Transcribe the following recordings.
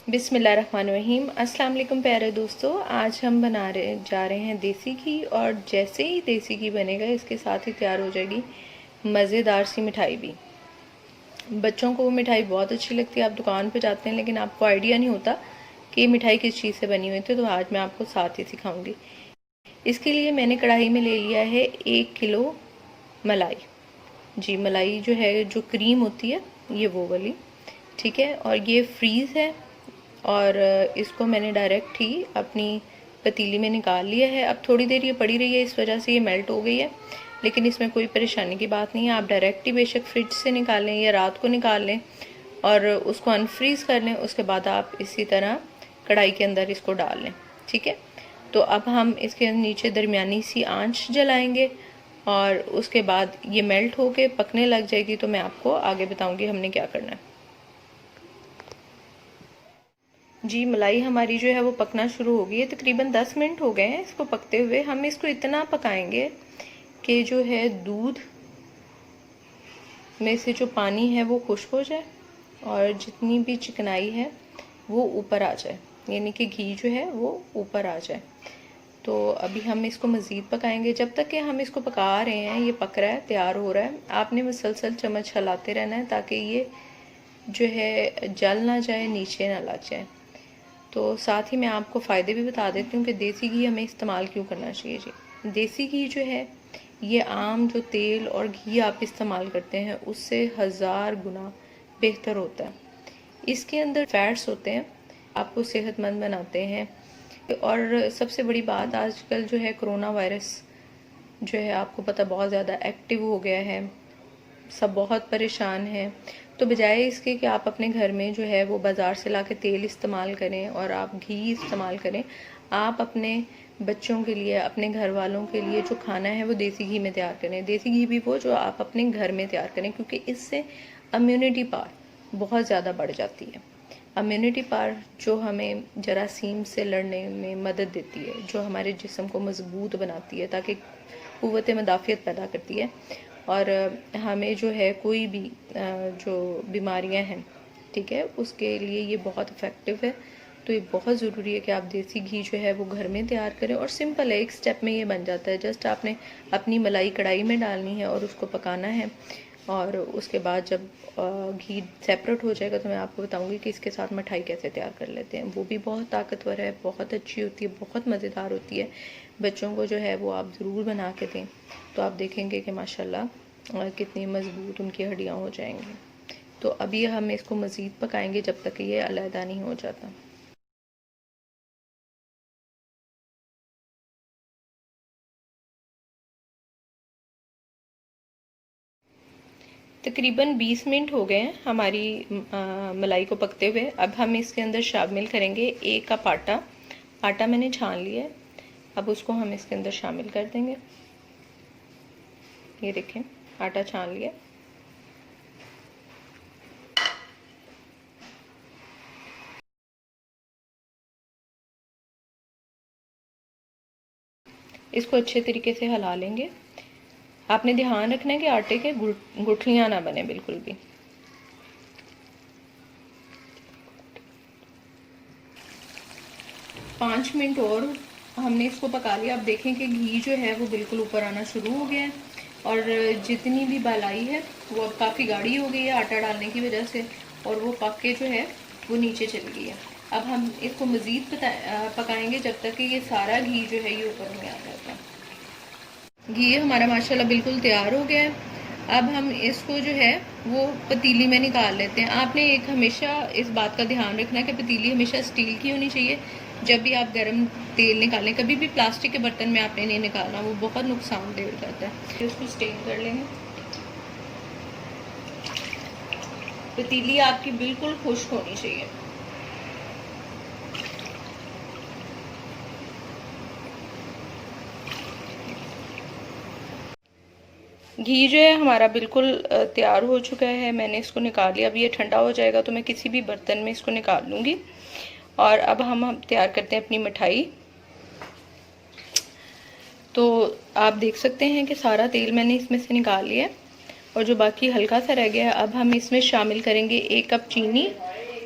बिस्मिल्लाहिर्रहमानिर्रहीम। अस्सलाम वालेकुम प्यारे दोस्तों, आज हम जा रहे हैं देसी घी। और जैसे ही देसी घी बनेगा इसके साथ ही तैयार हो जाएगी मज़ेदार सी मिठाई भी। बच्चों को वो मिठाई बहुत अच्छी लगती है। आप दुकान पे जाते हैं लेकिन आपको आइडिया नहीं होता कि ये मिठाई किस चीज़ से बनी हुई थी, तो आज मैं आपको साथ ही सिखाऊंगी। इसके लिए मैंने कढ़ाई में ले लिया है 1 किलो मलाई। जी, मलाई जो है, जो क्रीम होती है ये वो वाली, ठीक है। और ये फ्रीज़ है और इसको मैंने डायरेक्ट ही अपनी पतीली में निकाल लिया है। अब थोड़ी देर ये पड़ी रही है, इस वजह से ये मेल्ट हो गई है, लेकिन इसमें कोई परेशानी की बात नहीं है। आप डायरेक्ट ही बेशक फ्रिज से निकाल लें या रात को निकाल लें और उसको अनफ्रीज़ कर लें, उसके बाद आप इसी तरह कढ़ाई के अंदर इसको डाल लें, ठीक है। तो अब हम इसके नीचे दरमियानी सी आंच जलाएंगे और उसके बाद ये मेल्ट होके पकने लग जाएगी, तो मैं आपको आगे बताऊंगी हमने क्या करना है। जी, मलाई हमारी जो है वो पकना शुरू हो गई है। तकरीबन 10 मिनट हो गए हैं इसको पकते हुए। हम इसको इतना पकाएंगे कि जो है दूध में से जो पानी है वो खुश्क हो जाए और जितनी भी चिकनाई है वो ऊपर आ जाए, यानी कि घी जो है वो ऊपर आ जाए। तो अभी हम इसको मज़ीद पकाएंगे। जब तक कि हम इसको पका रहे हैं, ये पक रहा है, तैयार हो रहा है, आपने मुसलसल चम्मच हिलाते रहना है ताकि ये जो है जल ना जाए, नीचे ना लग जाए। तो साथ ही मैं आपको फ़ायदे भी बता देती हूँ कि देसी घी हमें इस्तेमाल क्यों करना चाहिए। जी, देसी घी जो है ये आम जो तेल और घी आप इस्तेमाल करते हैं उससे 1000 गुना बेहतर होता है। इसके अंदर फैट्स होते हैं, आपको सेहतमंद बनाते हैं। और सबसे बड़ी बात, आजकल जो है कोरोना वायरस जो है आपको पता बहुत ज़्यादा एक्टिव हो गया है, सब बहुत परेशान हैं। तो बजाय इसके कि आप अपने घर में जो है वो बाज़ार से ला के तेल इस्तेमाल करें और आप घी इस्तेमाल करें, आप अपने बच्चों के लिए, अपने घर वालों के लिए जो खाना है वो देसी घी में तैयार करें। देसी घी भी वो जो आप अपने घर में तैयार करें, क्योंकि इससे इम्यूनिटी पावर बहुत ज़्यादा बढ़ जाती है। इम्यूनिटी पावर जो हमें जरासीम से लड़ने में मदद देती है, जो हमारे जिस्म को मजबूत बनाती है ताकि क़ुव्वत मदाफ़ियत पैदा करती है और हमें जो है कोई भी जो बीमारियां हैं, ठीक है, उसके लिए ये बहुत इफ़ेक्टिव है। तो ये बहुत ज़रूरी है कि आप देसी घी जो है वो घर में तैयार करें। और सिंपल है, एक स्टेप में ये बन जाता है। जस्ट आपने अपनी मलाई कढ़ाई में डालनी है और उसको पकाना है और उसके बाद जब घी सेपरेट हो जाएगा तो मैं आपको बताऊंगी कि इसके साथ मिठाई कैसे तैयार कर लेते हैं। वो भी बहुत ताकतवर है, बहुत अच्छी होती है, बहुत मज़ेदार होती है। बच्चों को जो है वो आप ज़रूर बना के दें, तो आप देखेंगे कि माशाल्लाह कितनी मज़बूत उनकी हड्डियाँ हो जाएंगी। तो अभी हम इसको मज़ीद पकाएंगे जब तक ये अलहदा नहीं हो जाता। तकरीबन 20 मिनट हो गए हैं हमारी मलाई को पकते हुए। अब हम इसके अंदर शामिल करेंगे 1 कप आटा। आटा मैंने छान लिया है, अब उसको हम इसके अंदर शामिल कर देंगे। ये देखें, आटा छान लिया। इसको अच्छे तरीके से हिला लेंगे। आपने ध्यान रखना है कि आटे के गुठलियाँ ना बने बिल्कुल भी। पाँच मिनट और हमने इसको पका लिया। अब देखें कि घी जो है वो बिल्कुल ऊपर आना शुरू हो गया है और जितनी भी बालाई है वो अब काफ़ी गाढ़ी हो गई है आटा डालने की वजह से, और वो पक के जो है वो नीचे चली गई है। अब हम इसको मज़ीद पकाएंगे जब तक कि ये सारा घी जो है ये ऊपर नहीं आ जाता। घी हमारा माशाल्लाह बिल्कुल तैयार हो गया है। अब हम इसको जो है वो पतीली में निकाल लेते हैं। आपने एक हमेशा इस बात का ध्यान रखना है कि पतीली हमेशा स्टील की होनी चाहिए। जब भी आप गर्म तेल निकालें, कभी भी प्लास्टिक के बर्तन में आपने नहीं निकालना, वो बहुत नुकसानदेह हो जाता है। इसको स्टेन कर लेंगे। पतीली आपकी बिल्कुल खुश्क होनी चाहिए। घी जो है हमारा बिल्कुल तैयार हो चुका है, मैंने इसको निकाल लिया। अब ये ठंडा हो जाएगा तो मैं किसी भी बर्तन में इसको निकाल लूँगी। और अब हम तैयार करते हैं अपनी मिठाई। तो आप देख सकते हैं कि सारा तेल मैंने इसमें से निकाल लिया और जो बाकी हल्का सा रह गया है, अब हम इसमें शामिल करेंगे 1 कप चीनी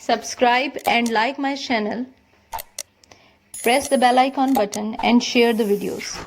Subscribe and like my channel. Press the bell icon button and share the videos.